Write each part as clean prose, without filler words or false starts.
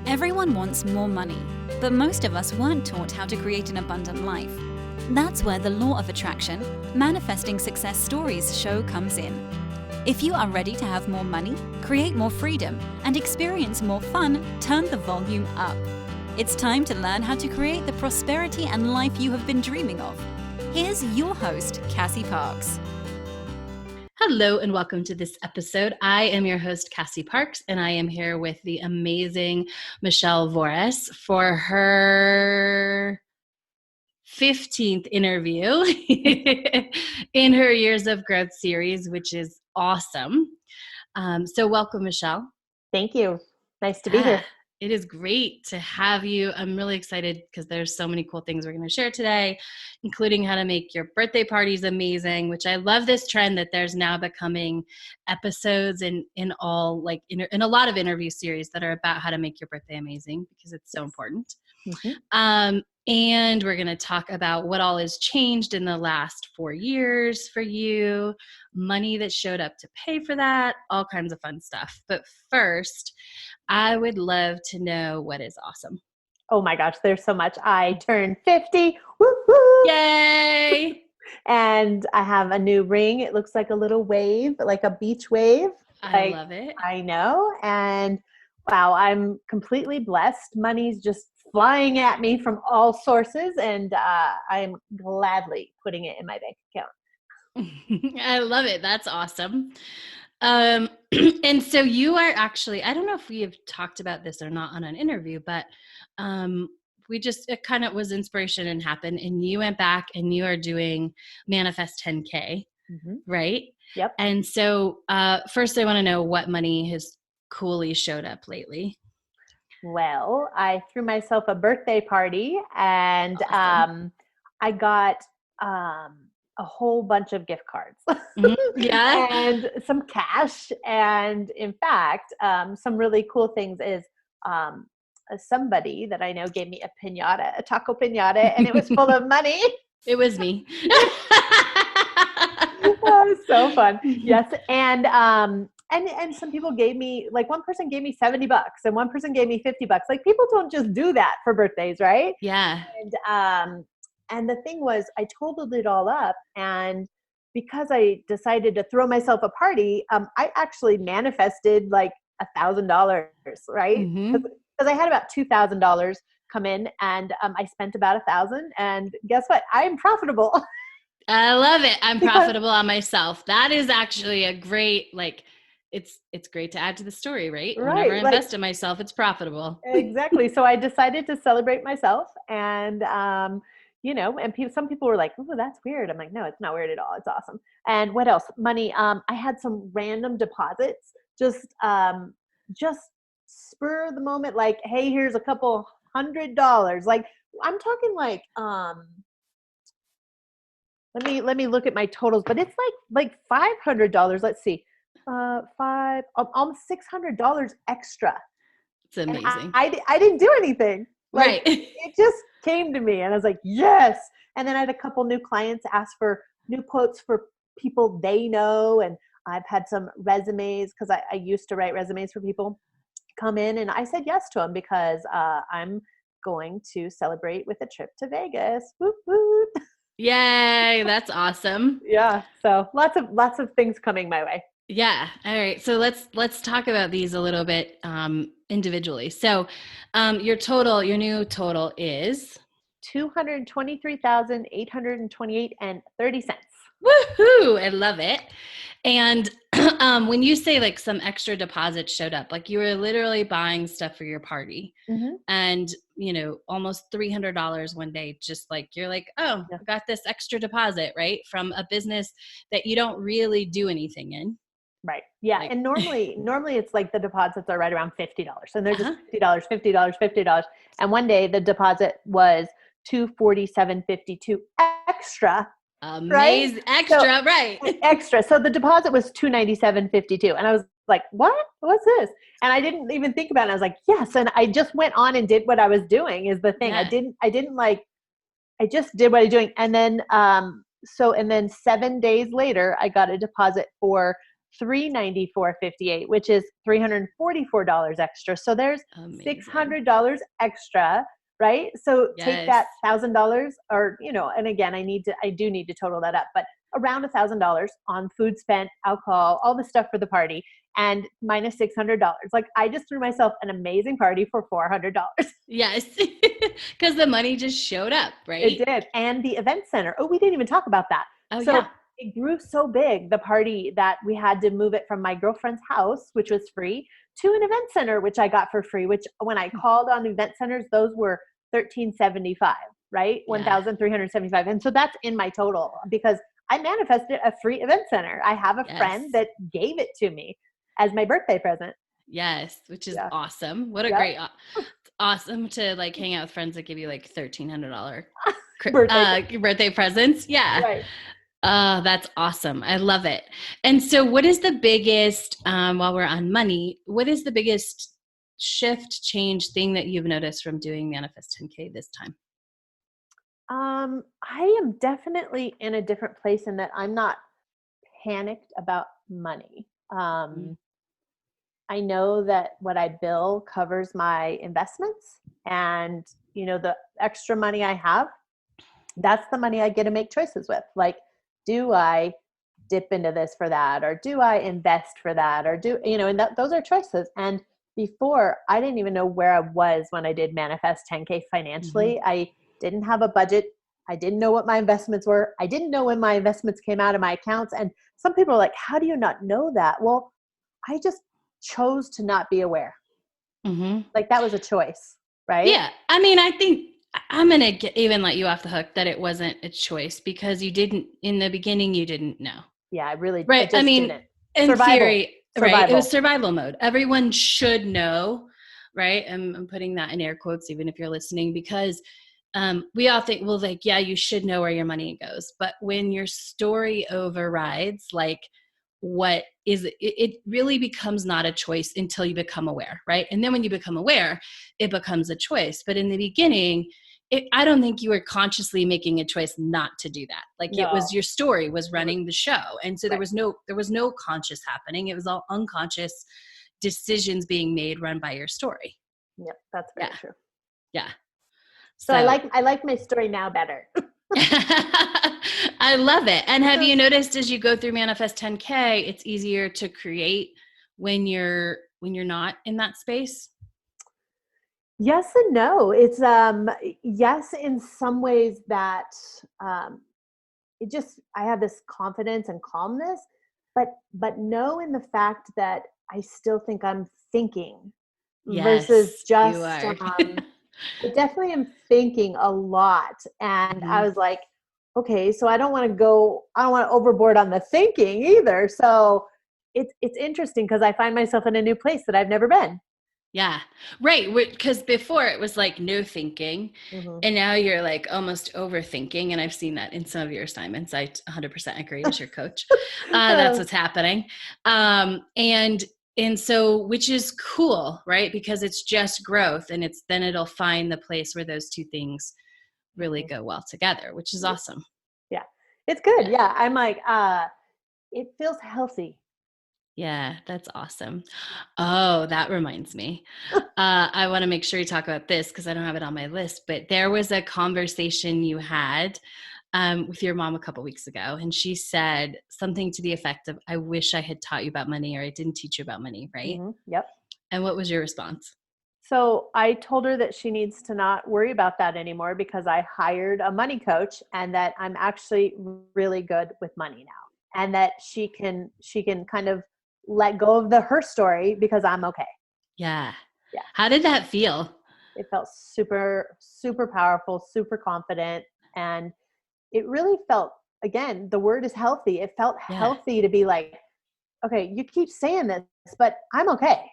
Everyone wants more money, but most of us weren't taught how to create an abundant life. That's where the law of attraction, manifesting success stories show comes in. If you are ready to have more money, create more freedom, and experience more fun, turn the volume up. It's time to learn how to create the prosperity and life you have been dreaming of. Here's your host, Cassie Parks. Hello and welcome to this episode. I am your host, Cassie Parks, and I am here with the amazing Michele Voris for her 15th interview in her Years of Growth series, which is awesome. So welcome, Michele. Thank you. Nice to be here. It is great to have you. I'm really excited because there's so many cool things we're going to share today, including how to make your birthday parties amazing, which I love this trend that there's now becoming episodes in all like in a lot of interview series that are about how to make your birthday amazing because it's so important. Mm-hmm. And we're going to talk about what all has changed in the last 4 years for you, money that showed up to pay for that, all kinds of fun stuff. But first, I would love to know what is awesome. Oh my gosh, there's so much. I turned 50. Woo-hoo! Yay! And I have a new ring. It looks like a little wave, like a beach wave. I love it. I know. And wow, I'm completely blessed. Money's just flying at me from all sources, and I'm gladly putting it in my bank account. I love it. That's awesome. And so you are actually, I don't know if we have talked about this or not on an interview, but it kind of was inspiration and happened, and you went back and you are doing Manifest 10K, right? Yep. And so first I want to know what money has coolly showed up lately. Well, I threw myself a birthday party, and awesome. I got a whole bunch of gift cards. Yeah. And some cash. And in fact, some really cool things is somebody that I know gave me a taco pinata, and it was full of money. It was me. That was so fun. Yes. And some people gave me, like one person gave me $70 and one person gave me $50. Like people don't just do that for birthdays, right? Yeah. And the thing was, I totaled it all up, and because I decided to throw myself a party, I actually manifested like $1,000, right? Because I had about $2,000 come in, and I spent about $1,000. And guess what? I am profitable. I love it. I'm profitable on myself. That is actually a great, it's great to add to the story, right? Whenever I invest in myself, it's profitable. Exactly. So I decided to celebrate myself, and some people were like, "Oh, that's weird." I'm like, "No, it's not weird at all. It's awesome." And what else? Money. I had some random deposits, just spur of the moment. Like, hey, here's a couple $100. Like, I'm talking like, let me look at my totals, but it's like $500. Let's see, almost $600 extra. It's amazing. I didn't do anything. Right. It just came to me, and I was like, yes. And then I had a couple new clients ask for new quotes for people they know. And I've had some resumes, because I used to write resumes for people, come in, and I said yes to them because I'm going to celebrate with a trip to Vegas. Woot, woot. Yay. That's awesome. Yeah. So lots of things coming my way. Yeah. All right. So let's talk about these a little bit individually. So your new total is $223,828.30. Woohoo! I love it. And when you say like some extra deposits showed up, like you were literally buying stuff for your party, and almost $300 one day, just like you're like, oh, I got this extra deposit, right, from a business that you don't really do anything in. Right. Yeah. And normally it's like the deposits are right around $50. And they're just $50. And one day the deposit was $247.52 extra. Amazing. Right? Extra, right. Extra. So the deposit was $297.52. And I was like, what? What's this? And I didn't even think about it. I was like, yes. And I just went on and did what I was doing is the thing. Yeah. I just did what I was doing. And then, and then 7 days later, I got a deposit for $394.58, which is $344 extra. So there's Amazing. $600 extra, right? So take that Yes. $1,000, or, and again, I do need to total that up, but around $1,000 on food spent, alcohol, all the stuff for the party, and minus $600. Like, I just threw myself an amazing party for $400. Yes. Because the money just showed up, right? It did. And the event center. Oh, we didn't even talk about that. Oh, So yeah. it grew so big, the party, that we had to move it from my girlfriend's house, which was free, to an event center, which I got for free, which when I called on event centers, those were $1,375, right? Yeah. $1,375. And so that's in my total, because I manifested a free event center. I have a friend that gave it to me as my birthday present. Yes, which is awesome. What a great, awesome to like hang out with friends that give you like $1,300 birthday presents. Yeah. Right. That's awesome. I love it. And so what is the biggest, while we're on money, what is the biggest shift, change thing that you've noticed from doing Manifest 10K this time? I am definitely in a different place in that I'm not panicked about money. I know that what I bill covers my investments, and the extra money I have, that's the money I get to make choices with. Like, do I dip into this for that, or do I invest for that, or and those are choices. And before, I didn't even know where I was when I did Manifest 10K financially. I didn't have a budget. I didn't know what my investments were. I didn't know when my investments came out of my accounts. And some people are like, how do you not know that? Well, I just chose to not be aware. Like, that was a choice, right? Yeah. I mean, I think I'm going to even let you off the hook that it wasn't a choice, because you didn't, in the beginning, you didn't know. Yeah, I really, right. I mean, didn't. In theory, right. It was survival mode. Everyone should know, right? I'm putting that in air quotes, even if you're listening, because we all think, well, like, yeah, you should know where your money goes. But when your story overrides, like, what is it really becomes not a choice until you become aware, right? And then when you become aware, it becomes a choice. But in the beginning, I don't think you were consciously making a choice not to do that. Like, it was your story was running the show. And so there was no conscious happening. It was all unconscious decisions being made, run by your story. Yep. That's very true. Yeah. So I like my story now better. I love it. And have you noticed as you go through Manifest 10K, it's easier to create when you're not in that space? Yes and no. It's yes, in some ways that I have this confidence and calmness, but no, in the fact that I still think I'm thinking versus just I definitely am thinking a lot. And I was like, okay, so I don't want to overboard on the thinking either. So it's interesting, because I find myself in a new place that I've never been. Yeah. Right. Because before it was like no thinking, and now you're like almost overthinking. And I've seen that in some of your assignments. I 100% agree as your coach. That's what's happening. And so, which is cool, right? Because it's just growth, and then it'll find the place where those two things really go well together, which is awesome. Yeah. It's good. Yeah. I'm like, it feels healthy. Yeah, that's awesome. Oh, that reminds me. I want to make sure you talk about this, because I don't have it on my list, but there was a conversation you had with your mom a couple weeks ago, and she said something to the effect of, I wish I had taught you about money, or I didn't teach you about money, right? Yep. And what was your response? So I told her that she needs to not worry about that anymore, because I hired a money coach, and that I'm actually really good with money now, and that she can kind of let go of her story, because I'm okay. Yeah. How did that feel? It felt super, super powerful, super confident. And it really felt, again, the word is healthy. It felt healthy to be like, okay, you keep saying this, but I'm okay.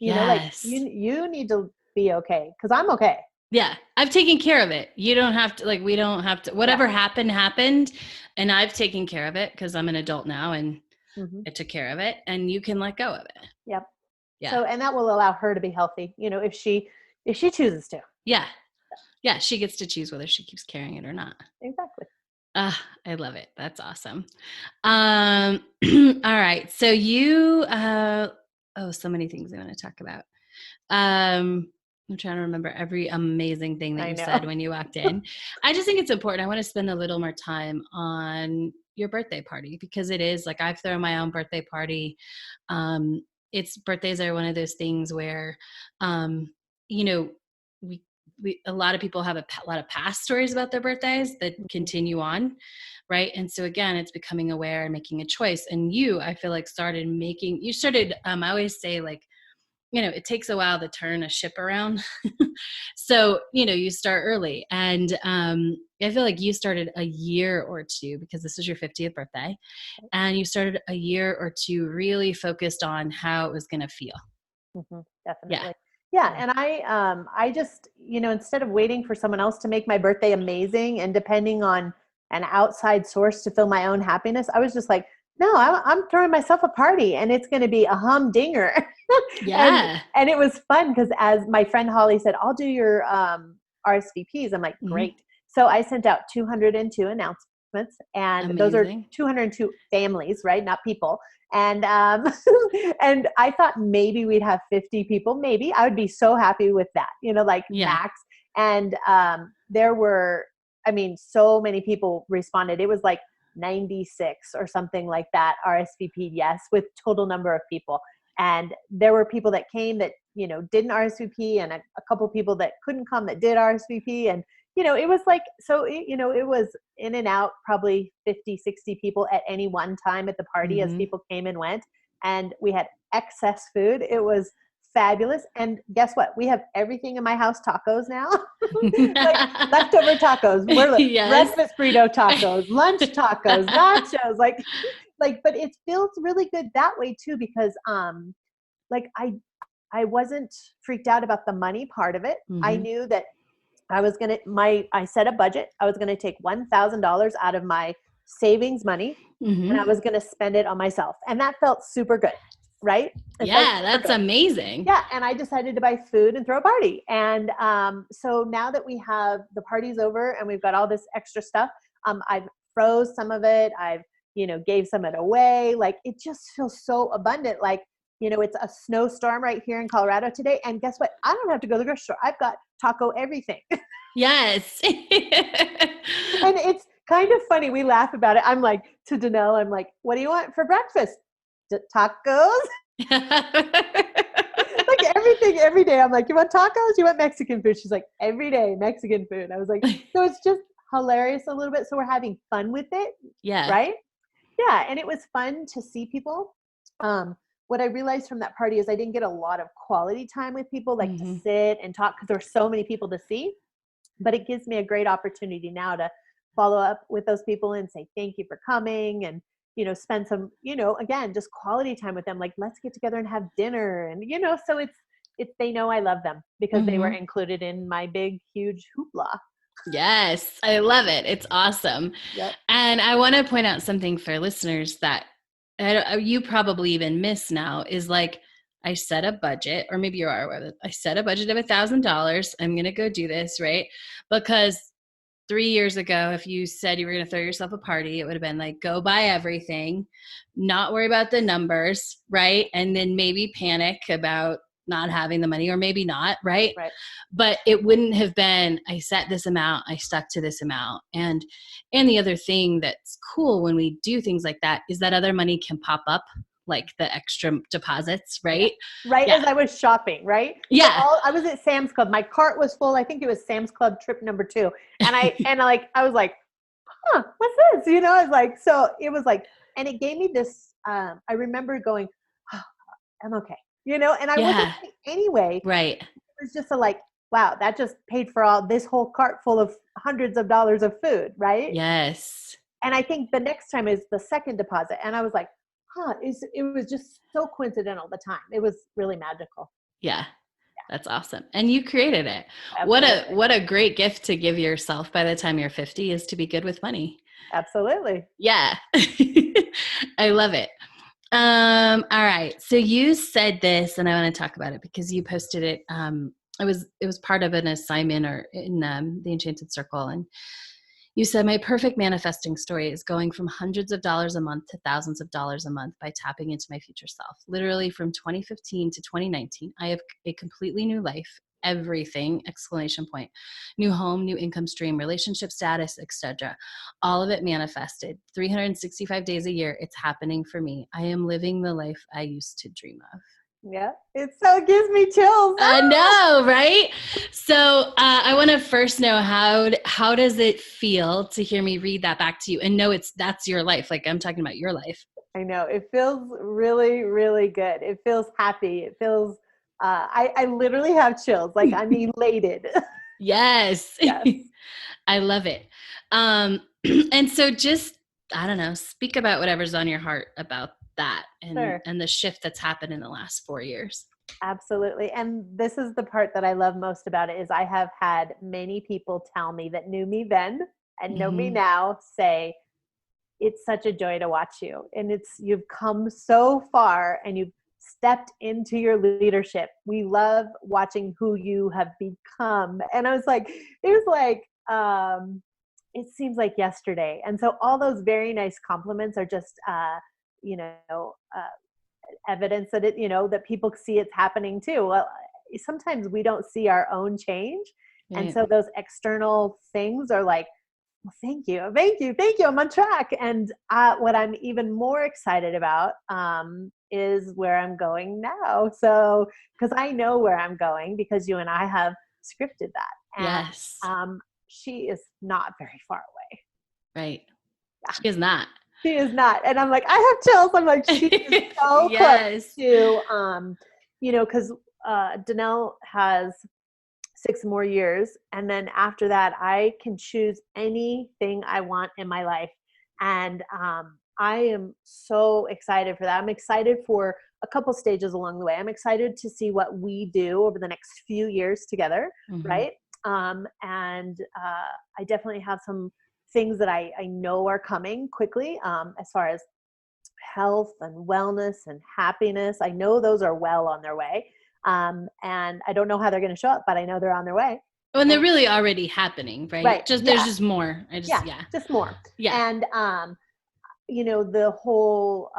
Like, you need to be okay, because I'm okay. Yeah. I've taken care of it. You don't have to, like, we don't have to, whatever happened. And I've taken care of it, because I'm an adult now, and I took care of it, and you can let go of it. Yep. Yeah. So, and that will allow her to be healthy, if she chooses to. Yeah. Yeah. She gets to choose whether she keeps carrying it or not. Exactly. I love it. That's awesome. All right. So so many things I want to talk about. I'm trying to remember every amazing thing that I you know. said when you walked in. I just think it's important. I want to spend a little more time on your birthday party, because it is like, I've thrown my own birthday party. It's birthdays are one of those things where, um, you know, we, a lot of people have a lot of past stories about their birthdays that continue on. Right. And so again, it's becoming aware and making a choice. And I feel like I always say, like, it takes a while to turn a ship around. So, you start early. And I feel like you started a year or two, because this was your 50th birthday. And you started a year or two really focused on how it was going to feel. Yeah. Definitely. Yeah. And I just, instead of waiting for someone else to make my birthday amazing and depending on an outside source to fill my own happiness, I was just like, no, I'm throwing myself a party and it's going to be a humdinger. Yeah. And it was fun because, as my friend Holly said, I'll do your RSVPs. I'm like, great. So I sent out 202 announcements, and those are 202 families, right? Not people. And and I thought maybe we'd have 50 people. Maybe I would be so happy with that, max. And there were, so many people responded. It was like 96 or something like that RSVP'd yes, with total number of people. And there were people that came that, didn't RSVP, and a couple people that couldn't come that did RSVP. And, it was like, it was in and out, probably 50, 60 people at any one time at the party as people came and went. And we had excess food. It was fabulous. And guess what? We have everything in my house tacos now. Like leftover tacos. We're breakfast burrito tacos, lunch tacos, nachos, like, but it feels really good that way too, because like I wasn't freaked out about the money part of it. I knew that I was going to, I set a budget. I was going to take $1,000 out of my savings money, and I was going to spend it on myself. And that felt super good. Right? That's amazing. Yeah. And I decided to buy food and throw a party. And so now that we have the parties over and we've got all this extra stuff, I've froze some of it. I've, gave some of it away. Like, it just feels so abundant. Like, it's a snowstorm right here in Colorado today. And guess what? I don't have to go to the grocery store. I've got taco everything. Yes. And it's kind of funny. We laugh about it. I'm like, to Danelle, I'm like, what do you want for breakfast? Tacos? Like, everything every day. I'm like, you want tacos? You want Mexican food? She's like, every day Mexican food. I was like, so it's just hilarious a little bit. So we're having fun with it. Yeah. Right? Yeah. And it was fun to see people. What I realized from that party is I didn't get a lot of quality time with people, like to sit and talk, because there were so many people to see. But it gives me a great opportunity now to follow up with those people and say, thank you for coming, and, spend some, again, just quality time with them. Like, let's get together and have dinner. And, so it's, they know I love them because they were included in my big, huge hoopla. Yes. I love it. It's awesome. Yep. And I want to point out something for listeners that you probably even miss now, is like, I set a budget, or maybe you are aware of it. I set a budget of $1,000. I'm going to go do this, right? Because 3 years ago, if you said you were going to throw yourself a party, it would have been like, go buy everything, not worry about the numbers, right? And then maybe panic about not having the money, or maybe not, right? Right. But it wouldn't have been, I set this amount, I stuck to this amount. And the other thing that's cool when we do things like that is that other money can pop up, like the extra deposits, right? Yeah. Right. Yeah. As I was shopping, right? Yeah. So I was at Sam's Club. My cart was full. I think it was Sam's Club trip number 2. And I was like, huh, what's this? I was like, so it was like, and it gave me this, I remember going, oh, I'm okay. And I wasn't anyway. Right. It was just like, wow, that just paid for all this whole cart full of hundreds of dollars of food. Right. Yes. And I think the next time is the second deposit. And I was like, it was just so coincidental the time. It was really magical. Yeah. That's awesome. And you created it. Absolutely. What a great gift to give yourself by the time you're 50, is to be good with money. Absolutely. Yeah. I love it. All right. So you said this, and I want to talk about it because you posted it. It was part of an assignment, or in the Enchanted Circle. And You said my perfect manifesting story is going from hundreds of dollars a month to thousands of dollars a month by tapping into my future self. Literally from 2015 to 2019, I have a completely new life, everything, exclamation point, new home, new income stream, relationship status, etc. All of it manifested 365 days a year. It's happening for me. I am living the life I used to dream of. Yeah, it so gives me chills. I know, right? So I want to first know how does it feel to hear me read that back to you and know that's your life? Like I'm talking about your life. I know it feels really, really good. It feels happy. It feels. I literally have chills. Like I'm elated. Yes, Yes. I love it. And so just I don't know, speak about whatever's on your heart about that Sure. and the shift that's happened in the last 4 years. Absolutely. And this is the part that I love most about it is I have had many people tell me that knew me then and know me Mhm. now say, it's such a joy to watch you. And you've come so far and you've stepped into your leadership. We love watching who you have become. And I was like, it was like, it seems like yesterday. And so all those very nice compliments are just, you know, evidence that that people see it's happening too. Well, sometimes we don't see our own change. And Right. so those external things are like, well, thank you. I'm on track. And what I'm even more excited about is where I'm going now. So, because I know where I'm going because you and I have scripted that. And Yes. she is not very far away. Right. Yeah. She is not. She is not. And I'm like, I have chills. I'm like, she is so Yes. close to, because Danelle has 6 more years. And then after that, I can choose anything I want in my life. And I am so excited for that. I'm excited for a couple stages along the way. I'm excited to see what we do over the next few years together, Mhm. right? And I definitely have some things that I know are coming quickly as far as health and wellness and happiness. I know those are well on their way. And I don't know how they're going to show up, but I know they're on their way. Well, and they're And, really already happening, right? right. There's Yeah. just more. Just more. Yeah. And, the whole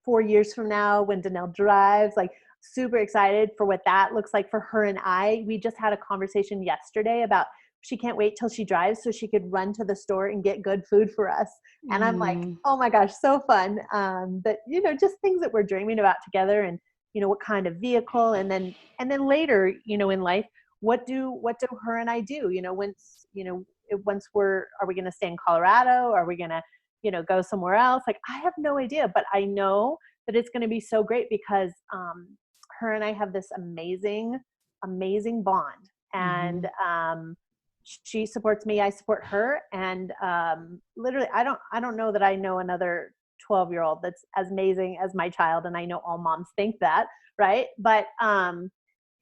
4 years from now when Danelle drives, like super excited for what that looks like for her and I. We just had a conversation yesterday about she can't wait till she drives so she could run to the store and get good food for us. And I'm like, oh my gosh, so fun. But just things that we're dreaming about together and, what kind of vehicle. And then later, in life, what do her and I do? Once are we going to stay in Colorado? Are we going to, go somewhere else? Like, I have no idea, but I know that it's going to be so great because her and I have this amazing, amazing bond. And she supports me, I support her. And literally, I don't know that I know another 12-year-old that's as amazing as my child. And I know all moms think that, right? But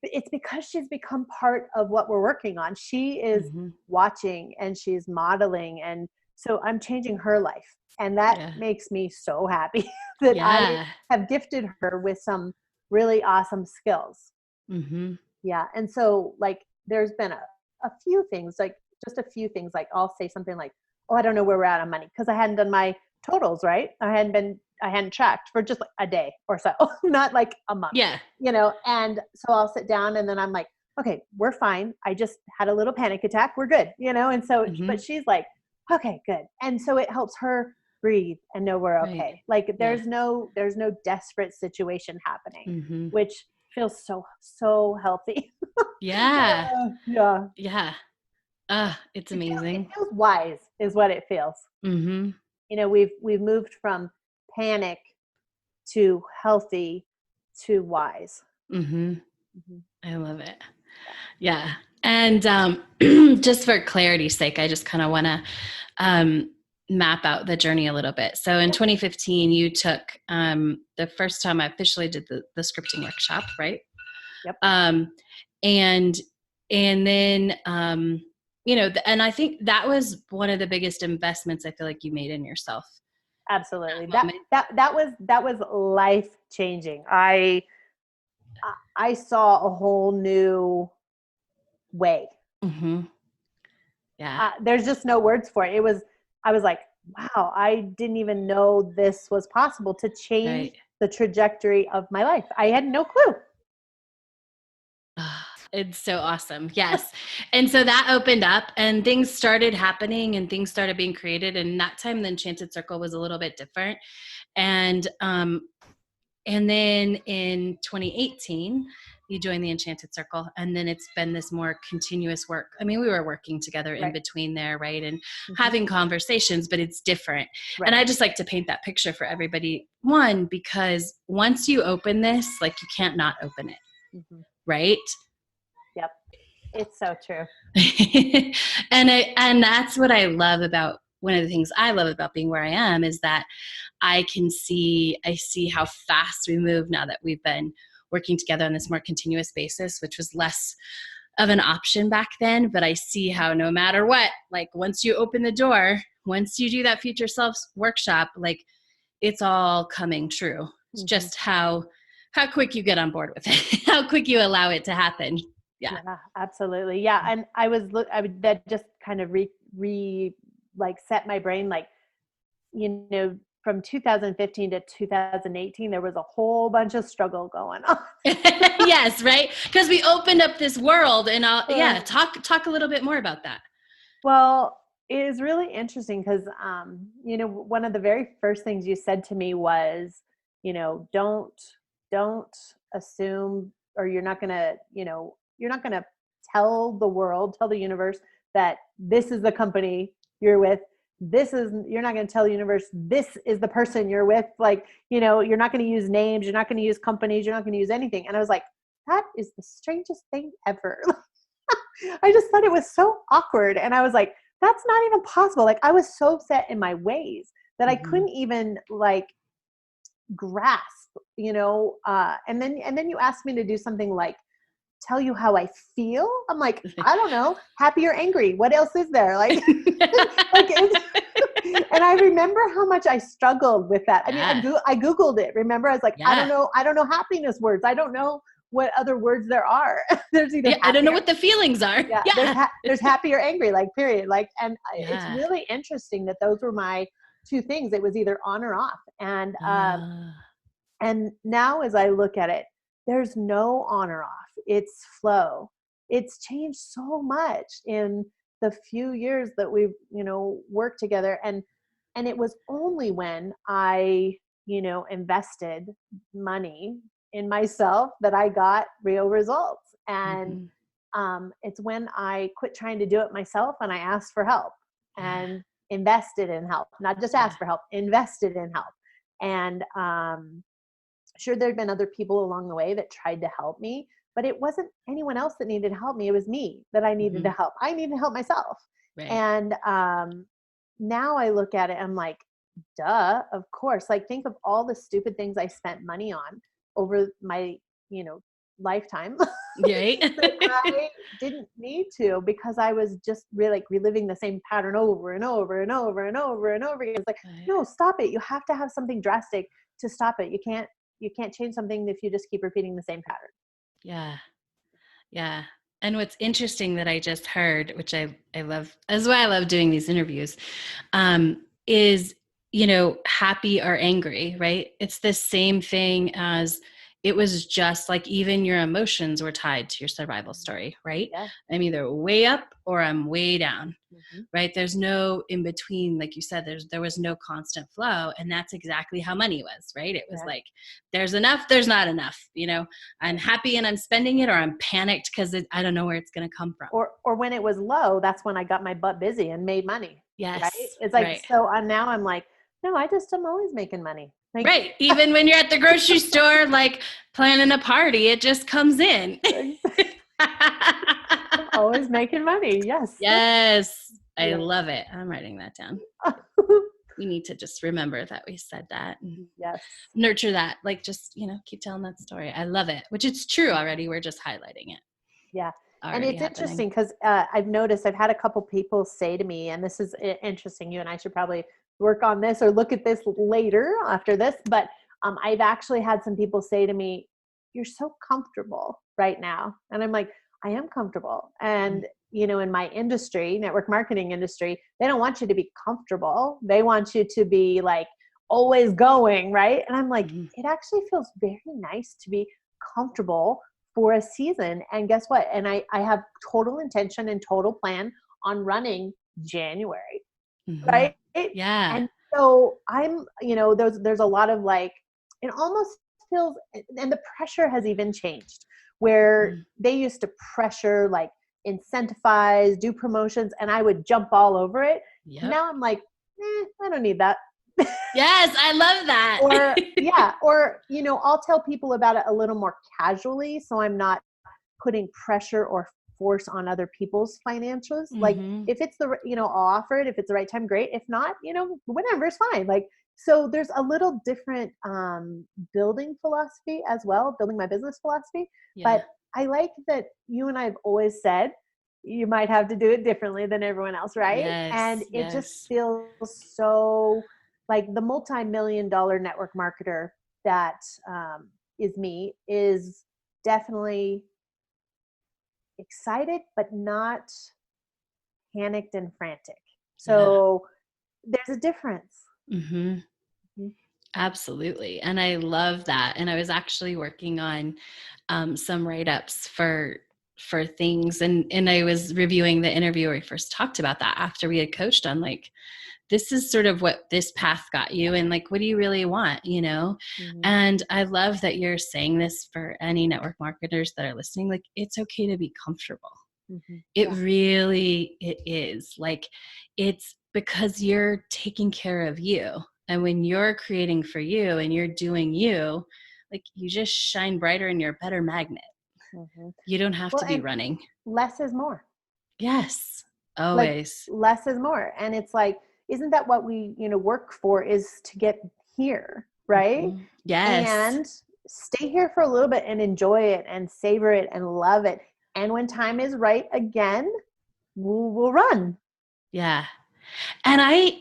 it's because she's become part of what we're working on. She is watching and she's modeling. And so I'm changing her life. And that makes me so happy that I have gifted her with some really awesome skills. Mm-hmm. Yeah. And so there's been a few things, just a few things, I'll say something like, oh, I don't know where we're at on money because I hadn't done my totals, right? I hadn't tracked for just a day or so, not like a month. Yeah. And so I'll sit down and then I'm like, okay, we're fine. I just had a little panic attack. We're good, and so, but she's like, okay, good. And so it helps her breathe and know we're okay. Right. Like there's no desperate situation happening, which feels so healthy. Yeah. Yeah. Yeah. It's amazing. It feels wise is what it feels. Mm-hmm. We've moved from panic to healthy to wise. Mm-hmm. I love it. Yeah. And just for clarity's sake, I just kind of want to map out the journey a little bit. So in 2015, you took the first time I officially did the scripting workshop, right? Yep. And then and I think that was one of the biggest investments I feel like you made in yourself. Absolutely. That was life changing. I saw a whole new way. Yeah. There's just no words for it. I was like, wow, I didn't even know this was possible to change Right. the trajectory of my life. I had no clue. Ah, it's so awesome. Yes. And so that opened up and things started happening and things started being created. And that time the Enchanted Circle was a little bit different. And then in 2018, you joined the Enchanted Circle, and then it's been this more continuous work. I mean, we were working together in Right. between there, right? And Mm-hmm. having conversations, but it's different. Right. And I just like to paint that picture for everybody. One, because once you open this, like you can't not open it, Mm-hmm. right? Yep. It's so true. and that's what I love about, one of the things I love about being where I am is that I see how fast we move now that we've been working together on this more continuous basis, which was less of an option back then. But I see how no matter what, like once you open the door, once you do that future self workshop, like it's all coming true. It's just how quick you get on board with it, how quick you allow it to happen. Yeah, absolutely. Yeah. And that just kind of like set my brain, like, you know, from 2015 to 2018, there was a whole bunch of struggle going on. Yes, right. Because we opened up this world, and talk a little bit more about that. Well, it is really interesting because, you know, one of the very first things you said to me was, you know, don't assume, or you're not going to tell the universe that this is the company you're with. You're not going to tell the universe, this is the person you're with. Like, you know, you're not going to use names. You're not going to use companies. You're not going to use anything. And I was like, that is the strangest thing ever. I just thought it was so awkward. And I was like, that's not even possible. Like, I was so set in my ways that I couldn't even like grasp, you know, and then you asked me to do something like tell you how I feel. I'm like, I don't know, happy or angry. What else is there? Like, and I remember how much I struggled with that. I mean, I Googled it. Remember, I was like, I don't know happiness words. I don't know what other words there are. There's either I don't know what the feelings are. Yeah. There's happy or angry, like period. Like, and it's really interesting that those were my two things. It was either on or off. And now as I look at it, there's no on or off. It's flow. It's changed so much in the few years that we've, you know, worked together. And it was only when I, you know, invested money in myself that I got real results. And it's when I quit trying to do it myself and I asked for help and invested in help, not just asked for help, invested in help. And sure, there'd been other people along the way that tried to help me, but it wasn't anyone else that needed help me. It was me that I needed to help. I needed to help myself. Right. And now I look at it, I'm like, duh, of course. Like, think of all the stupid things I spent money on over my, you know, lifetime. Right. That I didn't need to, because I was just really like reliving the same pattern over and over and over and over and over again. It's like, no, stop it. You have to have something drastic to stop it. You can't change something if you just keep repeating the same pattern. Yeah. Yeah. And what's interesting that I just heard, which I love, that's why I love doing these interviews, is, you know, happy or angry, right? It's the same thing as it was, just like even your emotions were tied to your survival story, right? Yeah. I'm either way up or I'm way down, right? There's no in between. Like you said, there was no constant flow. And that's exactly how money was, right? It was like, there's enough, there's not enough, you know, I'm happy and I'm spending it, or I'm panicked because I don't know where it's going to come from. Or when it was low, that's when I got my butt busy and made money. Yes. Right? It's like, so now I'm like, no, I'm always making money. Like, right. Even when you're at the grocery store, like planning a party, it just comes in. I'm always making money. Yes. Yes. I love it. I'm writing that down. We need to just remember that we said that and nurture that. Like, just, you know, keep telling that story. I love it, which it's true already. We're just highlighting it. Yeah. And it's interesting because I've noticed, I've had a couple people say to me, and this is interesting, you and I should probably work on this or look at this later after this, but I've actually had some people say to me, you're so comfortable right now. And I'm like, I am comfortable. And, in my industry, network marketing industry, they don't want you to be comfortable. They want you to be like always going, right? And I'm like, it actually feels very nice to be comfortable for a season. And guess what? And I have total intention and total plan on running January, right? Yeah. And so I'm, there's a lot of like, it almost feels, and the pressure has even changed where they used to pressure, like incentivize, do promotions, and I would jump all over it. Yep. Now I'm like, I don't need that. Yes, I love that. or I'll tell people about it a little more casually, so I'm not putting pressure or force on other people's financials. Like if it's I'll offer it if it's the right time, great. If not, whatever, it's fine. Like, so there's a little different building philosophy as well, building my business philosophy. But I like that you and I have always said you might have to do it differently than everyone else, right? Yes, and it just feels so like the multi-million-dollar network marketer that is me is definitely excited, but not panicked and frantic. So there's a difference. Absolutely. And I love that. And I was actually working on some write-ups for things. And I was reviewing the interview where we first talked about that after we had coached on like, this is sort of what this path got you. And like, what do you really want, And I love that you're saying this for any network marketers that are listening. Like, it's okay to be comfortable. It really, it is. Like, it's because you're taking care of you. And when you're creating for you and you're doing you, like you just shine brighter and you're a better magnet. You don't have to be running. Less is more. Yes, always. Like, less is more. And it's like, isn't that what we, work for, is to get here, right? Yes. And stay here for a little bit and enjoy it and savor it and love it. And when time is right again, we'll run. Yeah. And I'm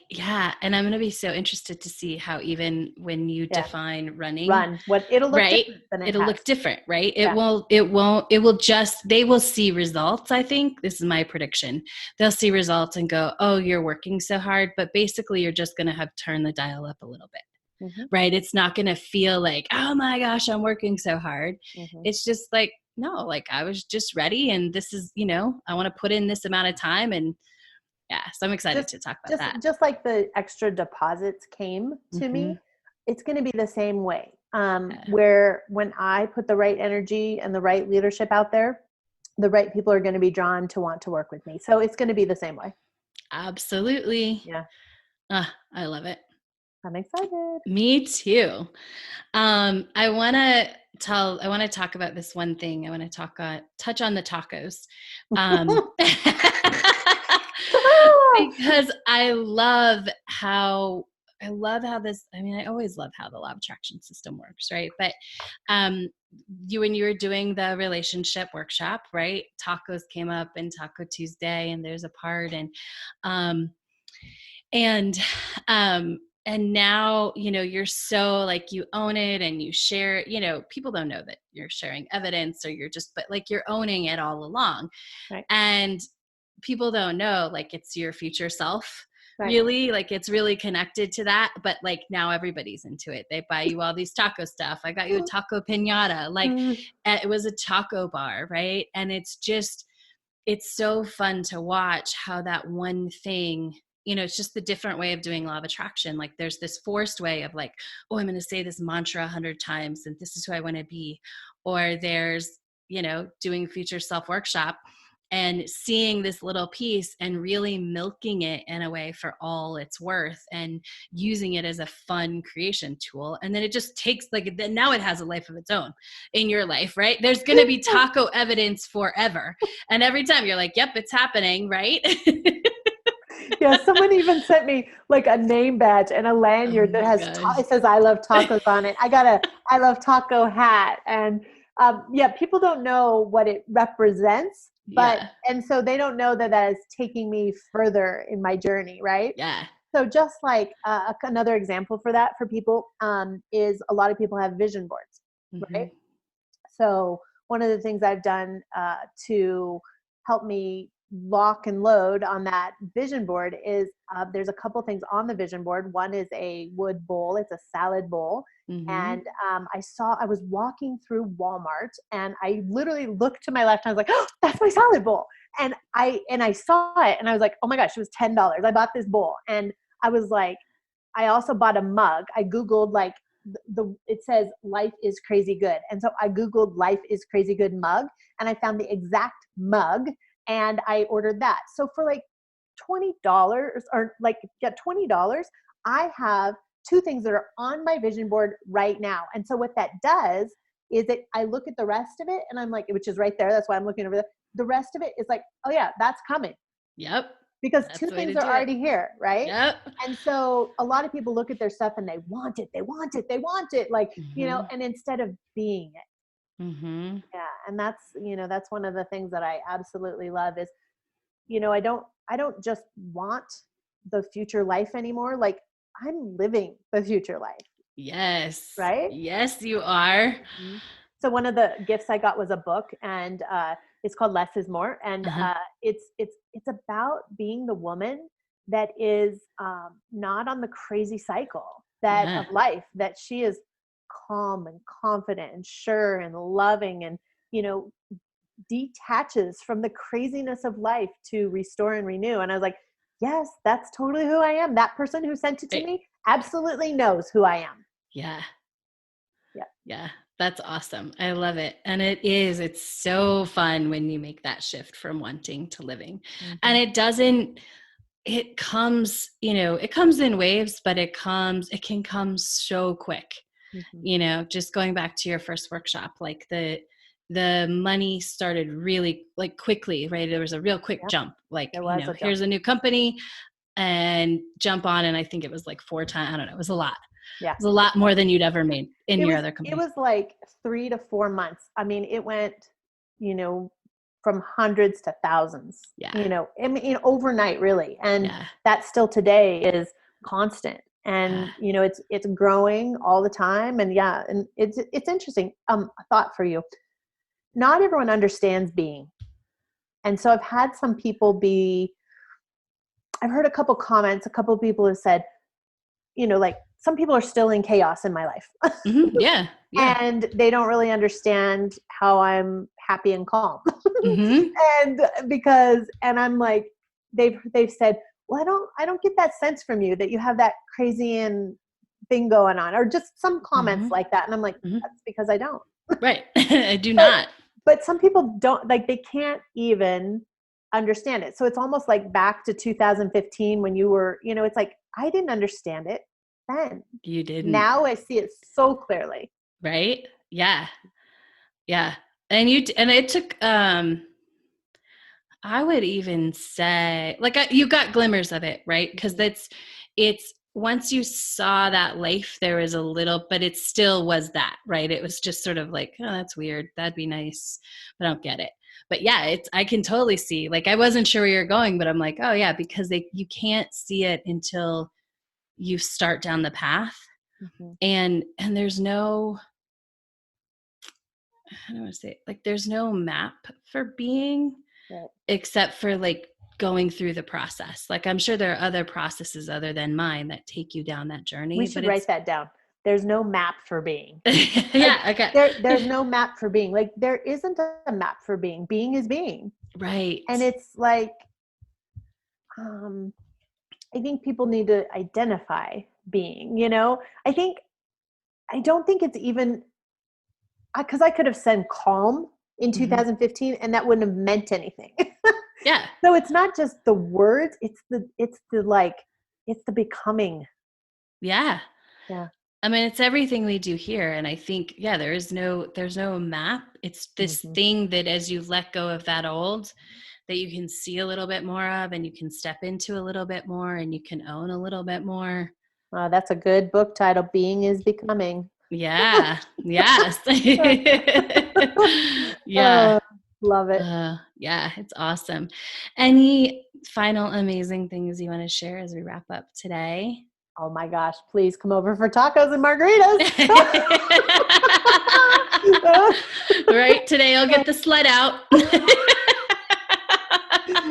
going to be so interested to see how even when you define running, what it'll look right? different than it'll look different, right? It they will see results. I think this is my prediction. They'll see results and go, oh, you're working so hard, but basically you're just going to have turned the dial up a little bit, right? It's not going to feel like, oh my gosh, I'm working so hard. It's just like, no, like I was just ready. And this is, I want to put in this amount of time and so I'm excited to talk about that. Just like the extra deposits came to me, it's going to be the same way. Where when I put the right energy and the right leadership out there, the right people are going to be drawn to want to work with me. So it's going to be the same way. Absolutely. Yeah. I love it. I'm excited. Me too. I want to talk about this one thing. I want to touch on the tacos. Because I love how this, I always love how the law of attraction system works, right? But when you were doing the relationship workshop, right? Tacos came up and Taco Tuesday, and there's a part, and now, you're so like, you own it and you share it. People don't know that you're sharing evidence or but like you're owning it all along. Right. And people don't know, like, it's your future self, really, like it's really connected to that. But like now everybody's into it. They buy you all these taco stuff. I got you a taco piñata. Like it was a taco bar, right? And it's so fun to watch how that one thing, it's just the different way of doing law of attraction. Like there's this forced way of like, oh, I'm going to say this mantra 100 times and this is who I want to be. Or there's, doing future self workshop and seeing this little piece and really milking it in a way for all it's worth and using it as a fun creation tool. And then it just takes now it has a life of its own in your life, right? There's going to be taco evidence forever. And every time you're like, yep, it's happening, right? Yeah, someone even sent me like a name badge and a lanyard that has it says I love tacos on it. I got a I love taco hat. And people don't know what it represents, but and so they don't know that is taking me further in my journey, right? Yeah. So just like another example for that for people is a lot of people have vision boards, right? So one of the things I've done to help me lock and load on that vision board is there's a couple things on the vision board. One is a wood bowl. It's a salad bowl. And I was walking through Walmart and I literally looked to my left and I was like, oh, that's my salad bowl. And I saw it and I was like, oh my gosh, it was $10. I bought this bowl. And I was like, I also bought a mug. I Googled like it says life is crazy good. And so I Googled life is crazy good mug and I found the exact mug and I ordered that. So for like $20 or like $20, I have two things that are on my vision board right now. And so what that does is that I look at the rest of it and I'm like, which is right there. That's why I'm looking over there. The rest of it is like, oh yeah, that's coming. Yep. Because two things are already here, right? Yep. And so a lot of people look at their stuff and they want it, they want it, they want it. Like, you know, and instead of being it. Yeah. And that's one of the things that I absolutely love is, I don't just want the future life anymore. Like I'm living the future life. Yes. Right? Yes, you are. So one of the gifts I got was a book and it's called Less is More. And it's about being the woman that is not on the crazy cycle of life, that she is calm and confident and sure and loving and, detaches from the craziness of life to restore and renew. And I was like, yes, that's totally who I am. That person who sent it to me absolutely knows who I am. Yeah. Yeah. Yeah. That's awesome. I love it. And it's so fun when you make that shift from wanting to living. And it comes in waves, but it can come so quick. Just going back to your first workshop, like the money started really like quickly, right? There was a real quick jump, like, here's a new company and jump on. And I think it was like 4 times. I don't know. It was a lot. Yeah. It was a lot more than you'd ever made in your other company. It was like 3 to 4 months. I mean, it went, from hundreds to thousands, overnight really. And that still today is constant. And, it's growing all the time. And and it's interesting. A thought for you. Not everyone understands being. And so I've had some people I've heard a couple comments, a couple of people have said, like some people are still in chaos in my life. Yeah. And they don't really understand how I'm happy and calm. And I'm like, they've said, well, I don't get that sense from you that you have that crazy and thing going on, or just some comments like that. And I'm like, that's because I don't. Right. I do not. But some people don't, like, they can't even understand it. So it's almost like back to 2015 when you were, it's like, I didn't understand it then. You didn't. Now I see it so clearly. Right? Yeah. Yeah. And it took, I would even say, like, you got glimmers of it, right? Because it's once you saw that life, there was a little, but it still was that, right? It was just sort of like, oh, that's weird. That'd be nice, but I don't get it. But yeah, I can totally see, like, I wasn't sure where you're going, but I'm like, oh yeah, because you can't see it until you start down the path. And there's no, I don't want to say it, like, there's no map for being, except for like going through the process. Like, I'm sure there are other processes other than mine that take you down that journey. We should write that down. There's no map for being. Okay. There's no map for being. Like, there isn't a map for being. Being is being. Right. And it's like, I think people need to identify being, I don't think it's even, because I could have said calm in 2015 and that wouldn't have meant anything. Yeah. So it's not just the words, it's the becoming. Yeah. Yeah. I mean, it's everything we do here. And I think, there's no map. It's this thing that as you let go of that old, that you can see a little bit more of, and you can step into a little bit more, and you can own a little bit more. That's a good book title. Being is becoming. Yeah. Yes. Yeah. Love it. Yeah. It's awesome. Any final amazing things you want to share as we wrap up today? Oh my gosh, please come over for tacos and margaritas. Right, today I'll get the sled out.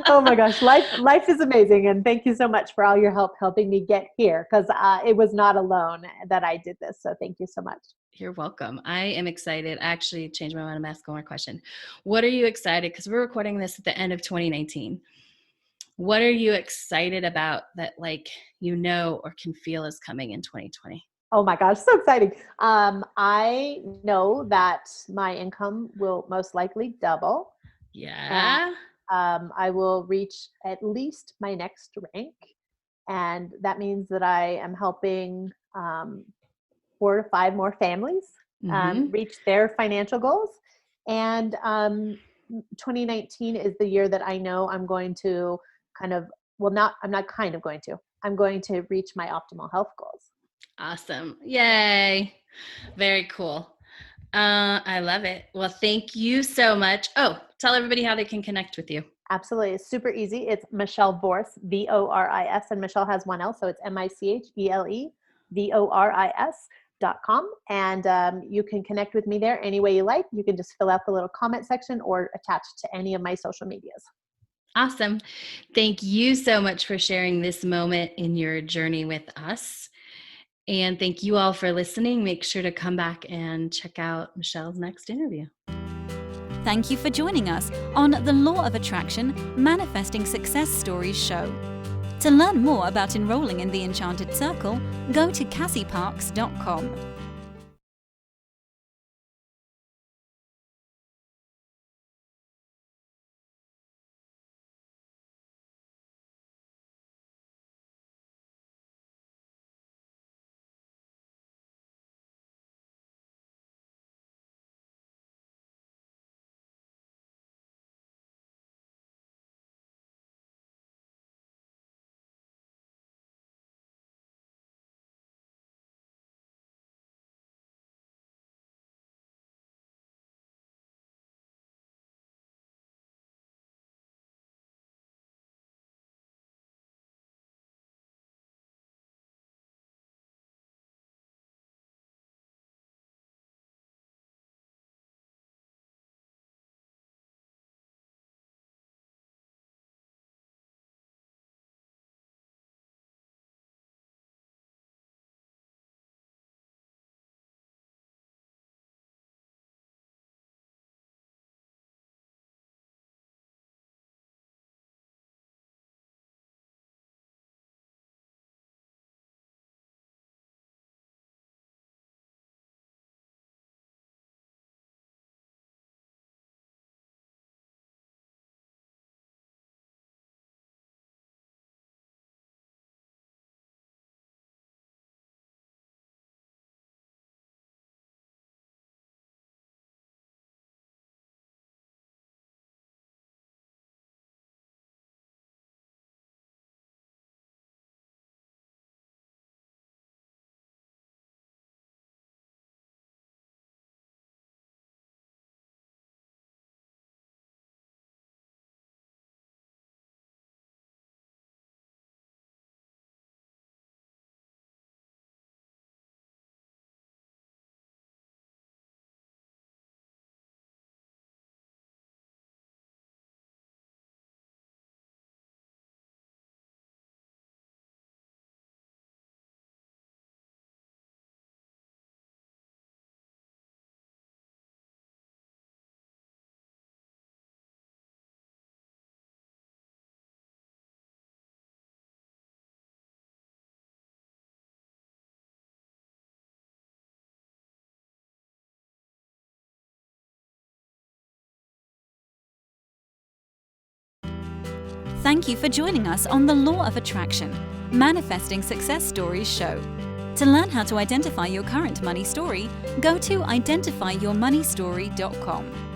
Oh my gosh, life is amazing. And thank you so much for all your help helping me get here, because it was not alone that I did this. So thank you so much. You're welcome. I am excited. I actually changed my mind. I'm asking one more question. What are you excited? Because we're recording this at the end of 2019. What are you excited about that, like, or can feel is coming in 2020? Oh my gosh, so exciting. I know that my income will most likely double. Yeah. And I will reach at least my next rank. And that means that I am helping 4 to 5 more families reach their financial goals. And 2019 is the year that I know I'm going to I'm going to reach my optimal health goals. Awesome. Yay. Very cool. I love it. Well, thank you so much. Oh, tell everybody how they can connect with you. Absolutely. It's super easy. It's Michele Voris, Voris, and Michele has one L. So it's MicheleVoris.com. And you can connect with me there any way you like. You can just fill out the little comment section or attach to any of my social medias. Awesome. Thank you so much for sharing this moment in your journey with us. And thank you all for listening. Make sure to come back and check out Michele's next interview. Thank you for joining us on the Law of Attraction Manifesting Success Stories show. To learn more about enrolling in the Enchanted Circle, go to cassieparks.com. Thank you for joining us on the Law of Attraction Manifesting Success Stories show. To learn how to identify your current money story, go to identifyyourmoneystory.com.